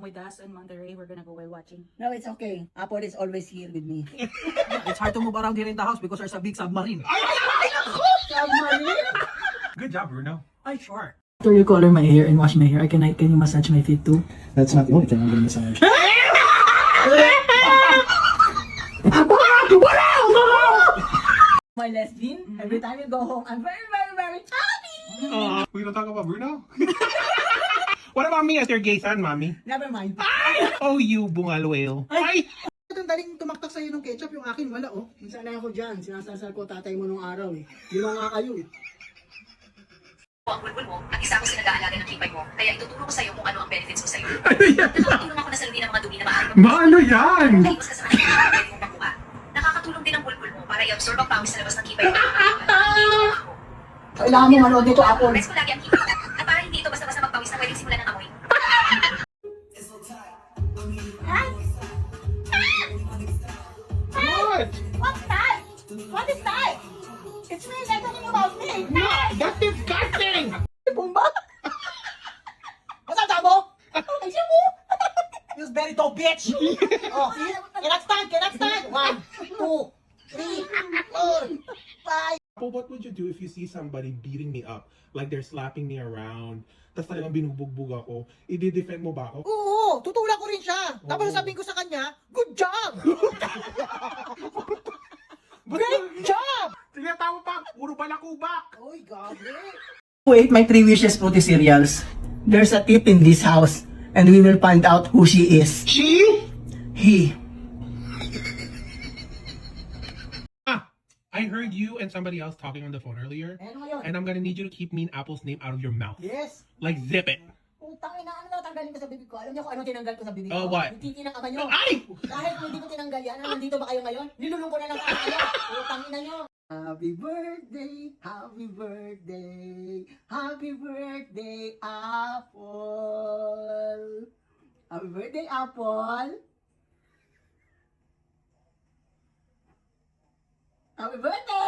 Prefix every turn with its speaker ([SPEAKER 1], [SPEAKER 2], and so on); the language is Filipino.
[SPEAKER 1] with us in Monterey. We're gonna go while watching.
[SPEAKER 2] No, it's okay. Apple is always here with me.
[SPEAKER 3] It's hard to move around here in the house because there's a big submarine.
[SPEAKER 4] Good job, Bruno.
[SPEAKER 3] Ay, sure. After you color my hair and wash my hair, can you massage my feet too?
[SPEAKER 5] That's not the only thing I'm gonna massage.
[SPEAKER 2] My lesbian, every time you go home, I'm very, very, very happy.
[SPEAKER 4] We don't talk about Bruno? What about me as your gay son, mommy?
[SPEAKER 2] Never mind.
[SPEAKER 4] Oh, you bungal whale. Ay!
[SPEAKER 3] Ang daling tumaktak sa'yo ng ketchup, yung akin wala oh.
[SPEAKER 2] Minsan na ako dyan, sinasasal ko tatay mo nung araw eh. Yun nga kayo eh.
[SPEAKER 6] ang bulbul mo at isa ako sa nag-aalaga ng kipay mo. Kaya ituturo ko sa'yo kung ano ang benefits mo sa'yo.
[SPEAKER 4] Ano yan?
[SPEAKER 6] Nakakatulong ako na salunin ang mga dumi na maaari
[SPEAKER 4] Maano yan?
[SPEAKER 6] Iwas ka sa kanila na pwede mong makuha. Nakakatulong din ang bulbul mo para i-absorb ang pawis sa labas ng kipay mo.
[SPEAKER 2] Kailangan mo manood dito, Apple.
[SPEAKER 6] Press ko lagi ang kipay mo at para hindi ito basta-basta magpawis na pwedeng simulan ng amoy.
[SPEAKER 4] What?
[SPEAKER 2] What's that? What is that? It's me, they're talking about me.
[SPEAKER 4] No, that's disgusting!
[SPEAKER 2] Bumba? What's up, Tabo? Ay, siya mo.
[SPEAKER 3] This very tall bitch!
[SPEAKER 2] Oh, cannot stand, cannot stand. 1, 2, 3, 4, 5.
[SPEAKER 4] But what would you do if you see somebody beating me up? Like they're slapping me around, tapos talagang binubugbog ako, i-defend mo ba ako?
[SPEAKER 3] Oo, tutulak ko rin siya. Tapos
[SPEAKER 4] Oo.
[SPEAKER 3] sabihin ko sa kanya, good job!
[SPEAKER 4] But
[SPEAKER 3] Great job!
[SPEAKER 4] tinatawa pa, puro balakubak!
[SPEAKER 3] Oy, gabi.
[SPEAKER 2] Wait, my 3 wishes fruity cereals. There's a tip in this house, and we will find out who she is.
[SPEAKER 4] She?
[SPEAKER 2] He.
[SPEAKER 4] I heard you and somebody else talking on the phone earlier,
[SPEAKER 2] Ano ngayon?
[SPEAKER 4] and I'm gonna need you to keep me and Apple's name out of your mouth.
[SPEAKER 3] Yes.
[SPEAKER 4] Like zip it.
[SPEAKER 2] Putang ina, ano tanggalin ko sa bibig ko? Alam niyo kung ano tinanggal ko sa bibig ko?
[SPEAKER 4] Oh, what?
[SPEAKER 2] Yung titi ng ama niyo.
[SPEAKER 4] Ay!
[SPEAKER 2] Dahil kung hindi ko tinanggal yan, nandito ba kayo ngayon? Nilulong ko na lang sa kayo. Putang ina niyo. Happy birthday, happy birthday, happy birthday, Apple. Happy birthday, Apple. Happy birthday!